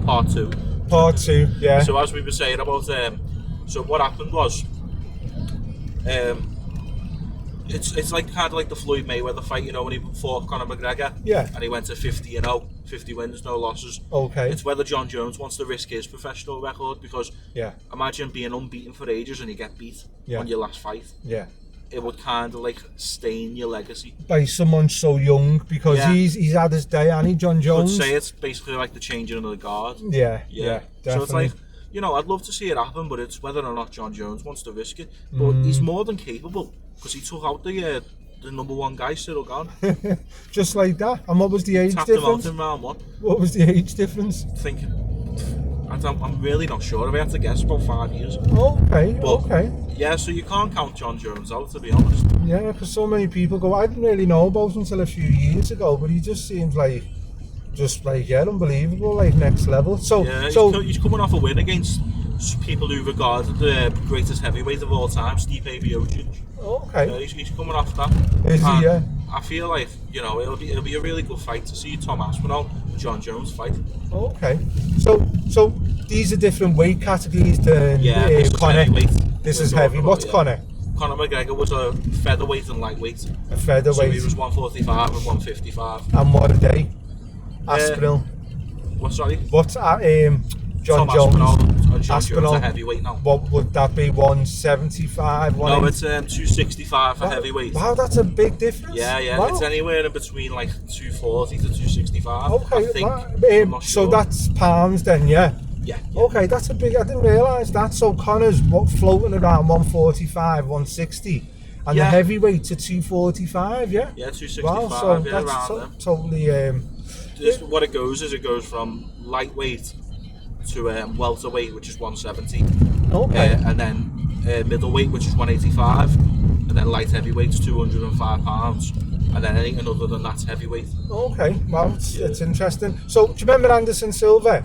part two. Part two, yeah. So as we were saying about, so what happened was, it's like kind of like the Floyd Mayweather fight, you know, when he fought Conor McGregor. Yeah. And he went to 50-0, 50 wins, no losses. Okay. It's whether Jon Jones wants to risk his professional record, because imagine being unbeaten for ages and you get beat on your last fight. Yeah. It would kind of like stain your legacy. By someone so young, because he's had his day, hasn't he, Jon Jones? I would say it's basically like the changing of the guard. Yeah, definitely. So it's like, you know, I'd love to see it happen, but it's whether or not Jon Jones wants to risk it. But he's more than capable, because he took out the number one guy, Cyril Gane. Just like that. And what was the age Tapped difference? Him out in round one. What was the age difference? I'm really not sure. If I had to guess, about 5 years. Okay. Yeah, so you can't count Jon Jones out, to be honest. Yeah, because so many people go, I didn't really know about him until a few years ago, but he just seems like, unbelievable, like next level. So he's coming off a win against people who regard the greatest heavyweight of all time, Stipe Miocic. Okay. He's coming off that. Is he? Yeah. I feel like, you know, it'll be a really good fight to see Tom Aspinall and Jon Jones fight. Okay. So these are different weight categories than Conor. This is heavy. What's Conor? Conor McGregor was a featherweight and lightweight. A featherweight. So he was 145 and 155. And what are they? Aspinall. Sorry? What's Jon Jones? Aspinall and Jon Aspinall. Jones are heavyweight now. What would that be? 175? No, it's 265 for heavyweight. Wow, that's a big difference. Yeah. Wow. It's anywhere in between like 240 to 265. Okay, I think. So that's pounds then, yeah? Yeah. Okay, that's a big. I didn't realise that. So Conor's floating around 145, 160, and the heavyweights are 245. Yeah. Yeah, 265. Wow, so that's around totally. What it goes from lightweight to welterweight, which is 170. Okay. And then middleweight, which is 185, and then light heavyweight's 205 pounds, and then anything other than that's heavyweight. Okay. Well, it's interesting. So do you remember Anderson Silva?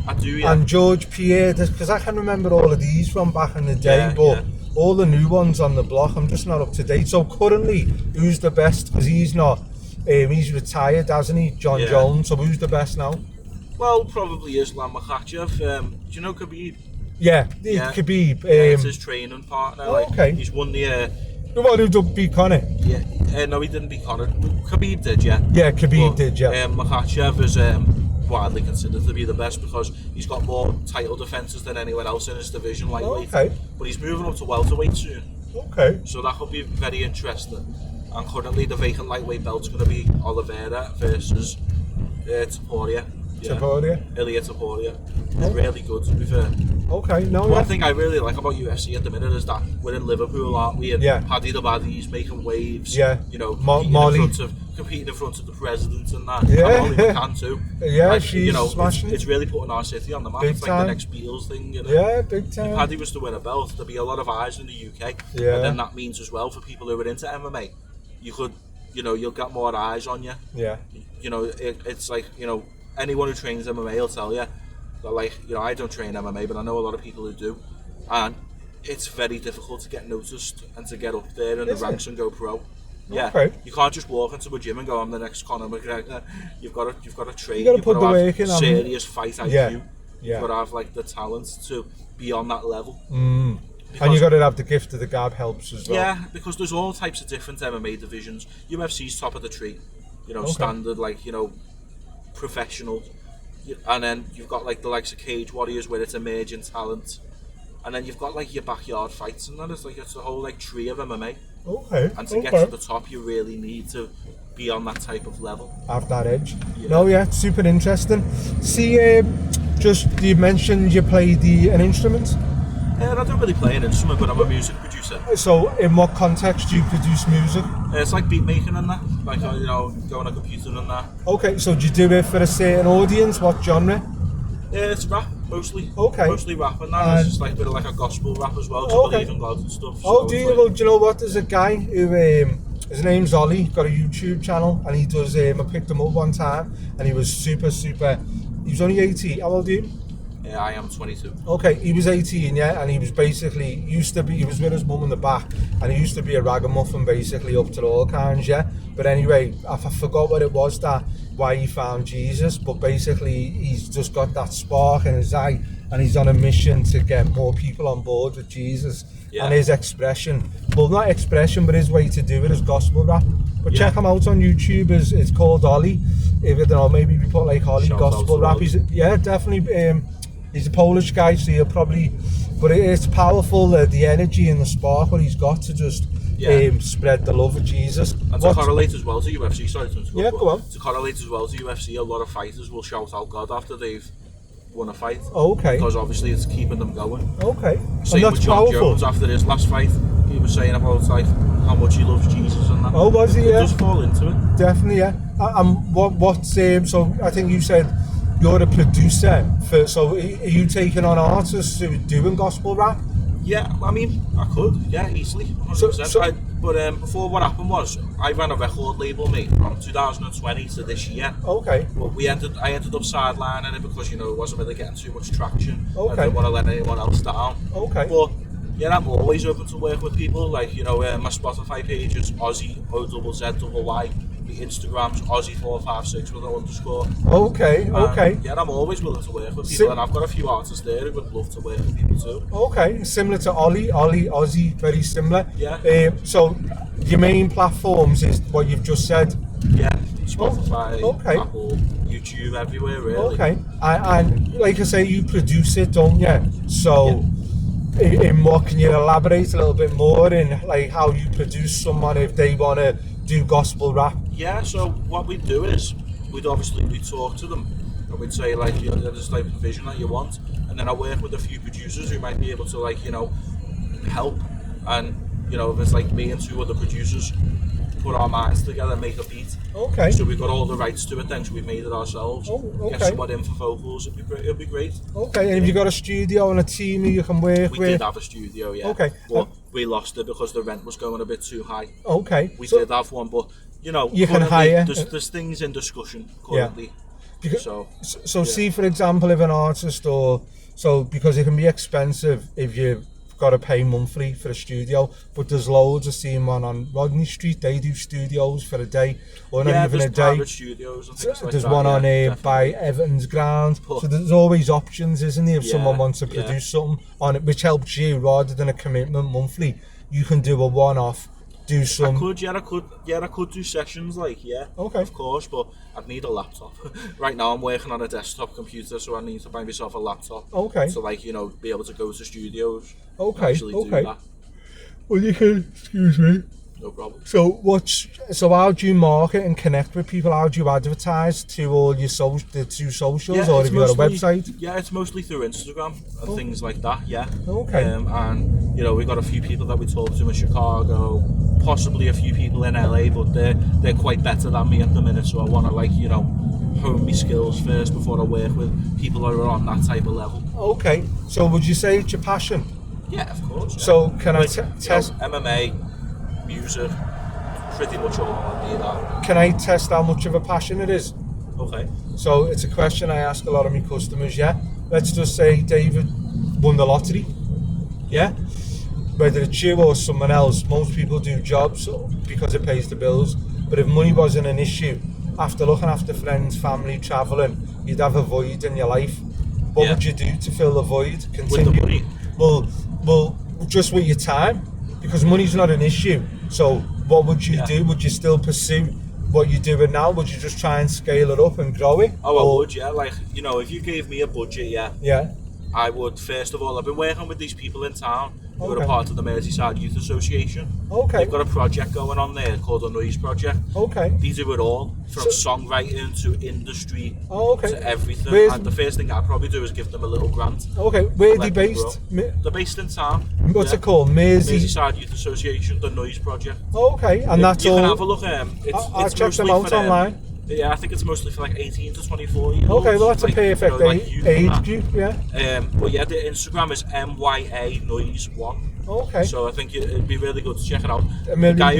I do, yeah. And George Pierre, because I can remember all of these from back in the day, but all the new ones on the block, I'm just not up to date. So currently, who's the best? Because he's not, he's retired, hasn't he, Jon Jones? So who's the best now? Well, probably Islam Makhachev. Do you know Khabib? Yeah, Khabib. It's his training partner. Okay. He's won the one who beat Conor. Yeah. No, he didn't beat Conor. Khabib did, yeah. Yeah, Khabib did, yeah. Makhachev is widely considered to be the best because he's got more title defences than anyone else in his division, lightweight. But he's moving up to welterweight soon. Okay. So that could be very interesting. And currently the vacant lightweight belt's going to be Oliveira versus Topuria. Ilia Topuria. It's really good, to be fair. Okay, One thing I really like about UFC at the minute is that we're in Liverpool, aren't we? And Paddy the Baddy's making waves. Yeah. You know, competing in front of the president and that. Yeah. And Molly McCann too. Yeah, like, she's smashing. It's really putting our city on the map. It's like the next Beatles thing, you know. Yeah, big time. If Paddy was to win a belt, there'd be a lot of eyes in the UK. Yeah. And then that means as well for people who are into MMA, you could, you know, you'll get more eyes on you. Yeah. You know, it's like, you know, anyone who trains MMA will tell you that, like, you know, I don't train MMA, but I know a lot of people who do, and it's very difficult to get noticed and to get up there in the ranks and go pro. Yeah, you can't just walk into a gym and go, I'm the next Conor McGregor. You've got to train. You've got to put the work in. Serious fight IQ. You've got to have like the talent to be on that level. And you've got to have the gift of the gab helps as well. Yeah, because there's all types of different MMA divisions. UFC's top of the tree, you know, standard, like, you know, professional. And then you've got like the likes of Cage Warriors where it's emerging talent. And then you've got like your backyard fights and that. It's a whole like tree of MMA. And to get to the top, you really need to be on that type of level. Have that edge. It's super interesting. See, just you mentioned you play an instrument. I don't really play an instrument, but I'm a music producer. So, in what context do you produce music? It's like beat making and that, like, you know, go on a computer and that. Okay, so do you do it for a certain audience? What genre? It's rap, mostly. Okay. Mostly rap and that. It's just like a bit of like a gospel rap as well, to believe in God and stuff. Do you? Well, do you know what? There's a guy who, his name's Ollie, got a YouTube channel, and he does, I picked him up one time, and he was super, he was only 18, how old are you? Yeah, I am 22. Okay, he was 18, and he was basically, he was with his mum in the back, and he used to be a ragamuffin basically up to all kinds, But anyway, I forgot what it was why he found Jesus, but basically he's just got that spark in his eye and he's on a mission to get more people on board with Jesus. And his expression, well, not expression, but his way to do it is gospel rap. But check him out on YouTube. It's called Ollie. If I don't know, maybe we put like Ollie gospel rap. He's, definitely. He's a Polish guy, so he'll probably. But it's powerful, the energy and the spark what he's got to just spread the love of Jesus. And to correlate as well to UFC, go on. To correlate as well to UFC, a lot of fighters will shout out God after they've won a fight. Okay. Because obviously it's keeping them going. Okay. Same with Jon Jones after his last fight. He was saying about like how much he loves Jesus and that. Oh, was he? It does fall into it. Definitely, yeah. So I think you said you're a producer. So are you taking on artists who are doing gospel rap? Yeah, I mean, I could, easily, 100%. But before, what happened was, I ran a record label, mate, from 2020 to this year. Okay. But I ended up sidelining it because, it wasn't really getting too much traction. Okay. I didn't want to let anyone else down. Okay. But, I'm always open to work with people. Like, my Spotify page is Aussie Ozy. The Instagram's Aussie456 with an underscore. Okay. I'm always willing to work with people, and I've got a few artists there who would love to work with people too. Okay, similar to Ollie, Aussie, very similar. Yeah. So your main platforms is what you've just said. Yeah, Spotify, Apple, YouTube, everywhere really. Okay, and like I say, you produce it, don't you? So. In what can you elaborate a little bit more in like how you produce someone if they want to do gospel rap? Yeah, so what we do is we'd talk to them and we'd say like there's type of vision that you want, and then I work with a few producers who might be able to like help, and if it's like me and two other producers put our minds together and make a beat. Okay. So we've got all the rights to it then, so we've made it ourselves. Oh, okay. Get someone in for vocals, it'd be great. Okay, and have you got a studio and a team you can work with? We did have a studio, yeah. Okay. But we lost it because the rent was going a bit too high. Okay. We did have one, but you can hire. There's things in discussion currently. Yeah. So see, for example, if an artist because it can be expensive if you've got to pay monthly for a studio, but there's loads. I've seen one on Rodney Street. They do studios for a day, or not even a day. Studios and things like there's that, one on by Everton's ground. So there's always options, isn't there? If someone wants to produce something on it, which helps you rather than a commitment monthly, you can do a one-off. Do some. I could do sessions okay, of course, but I'd need a laptop. Right now I'm working on a desktop computer, so I need to buy myself a laptop. Okay. To be able to go to studios. Okay. Do that. Well, you can. Excuse me. No problem. So how do you market and connect with people? How do you advertise to all your the two socials, or have you got a website? Yeah, it's mostly through Instagram and things like that. Yeah. Okay. And we've got a few people that we talk to in Chicago, possibly a few people in LA, but they're quite better than me at the minute. So I want to hone my skills first before I work with people who are on that type of level. Okay. So would you say it's your passion? Yeah, of course. Yeah. So can I test MMA? Music, pretty much all I need that. Can I test how much of a passion it is? Okay. So it's a question I ask a lot of my customers, Let's just say David won the lottery, Whether it's you or someone else, most people do jobs because it pays the bills. But if money wasn't an issue, after looking after friends, family, travelling, you'd have a void in your life. What would you do to fill the void? Continue? With the money? Well, just with your time. Because money's not an issue. So what would you do? Would you still pursue what you're doing now? Would you just try and scale it up and grow it? Oh, I would, yeah. If you gave me a budget, I would. First of all, I've been working with these people in town who are a part of the Merseyside Youth Association. Okay. They've got a project going on there called the Noise Project. Okay. They do it all, from songwriting to industry to everything. And the first thing I'd probably do is give them a little grant. Okay. Where are they based? They're based in town. What's it called? Merseyside Youth Association, the Noise Project. Okay. And that's all. You can have a look. I'll check them out online. Yeah, I think it's mostly for 18 to 24 years old. Okay, well that's a perfect age group, But the Instagram is MYA Noise 1. Okay. So I think it'd be really good to check it out. The guy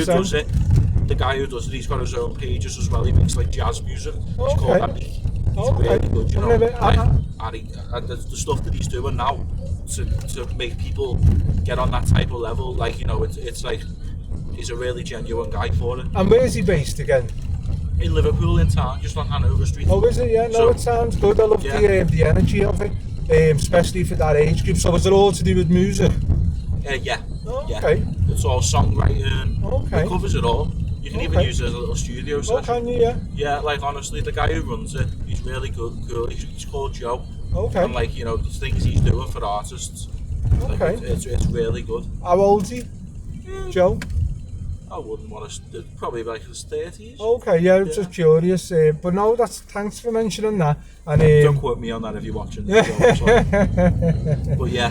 who does it, he's got his own pages as well. He makes jazz music. It's called Paddy. It's really good, and the stuff that he's doing now to make people get on that type of level, it's he's a really genuine guy for it. And where's he based again? In Liverpool, in town, just on Hanover Street. Oh, is it? Yeah, no, it sounds good. I love the energy of it, especially for that age group. So is it all to do with music? Yeah. Oh, yeah. okay. It's all songwriting. Okay. It covers it all. You can even use it as a little studio session. Oh, can you? Yeah. Yeah, like honestly, the guy who runs it, he's really good, cool. He's called Joe. Okay. And like, you know, the things he's doing for artists. Okay. Like, it's really good. How old's he? Joe? I wouldn't want to, probably like his 30s. Okay, yeah, I'm just curious. But no, thanks for mentioning that. And don't quote me on that if you're watching the show. But yeah.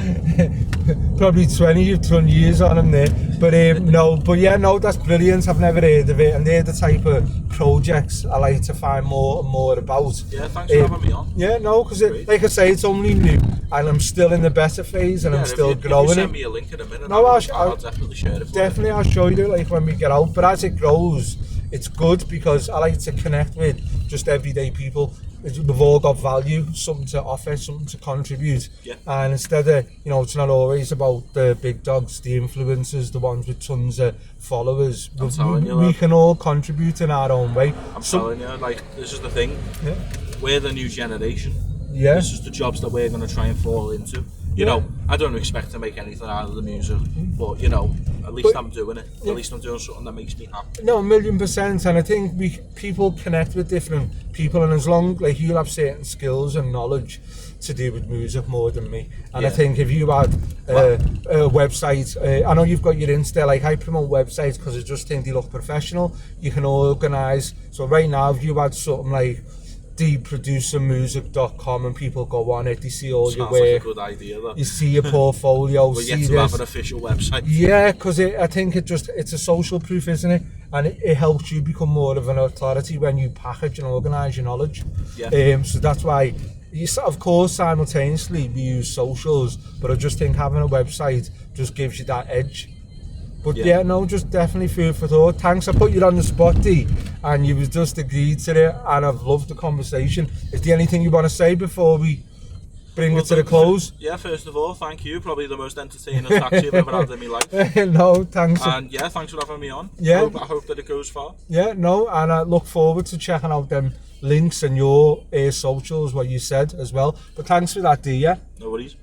Probably 20 years on him there. But no, that's brilliant. I've never heard of it. And they're the type of projects I like to find more and more about. Yeah, thanks for having me on. Yeah, no, because like I say, it's only new. And I'm still in the beta phase and I'm still growing it. If you send me a link in a minute, no, I'll definitely share it for definitely, I'll show you like when we get out. But as it grows, it's good because I like to connect with just everyday people. We've all got value, something to offer, something to contribute. Yeah. And instead of, it's not always about the big dogs, the influencers, the ones with tons of followers. We can all contribute in our own way. I'm telling you, like, this is the thing. Yeah. We're the new generation. Yeah. This is the jobs that we're going to try and fall into. You know, I don't expect to make anything out of the music, but at least I'm doing it. At least I'm doing something that makes me happy. No, 1,000,000%. And I think people connect with different people, and as long like you'll have certain skills and knowledge to do with music more than me. And I think if you had a website, I know you've got your Insta, like I promote websites because I just think they look professional. You can organise. So right now, if you had something like theproducermusic.com and people go on it, they see all your work. Sounds like a good idea, though. You see your portfolio. We get to have an official website. Yeah, because I think it's a social proof, isn't it? And it helps you become more of an authority when you package and organise your knowledge. Yeah. So that's why, of course, simultaneously we use socials, but I just think having a website just gives you that edge. But just definitely food for thought. Thanks, I put you on the spot, D, and you just agreed to it, and I've loved the conversation. Is there anything you want to say before we bring it to the close? Yeah, first of all, thank you. Probably the most entertaining taxi I've ever had in my life. No, thanks. And yeah, thanks for having me on. Yeah. I hope that it goes far. Yeah, no, and I look forward to checking out them links and your socials, what you said as well. But thanks for that, D, yeah? No worries.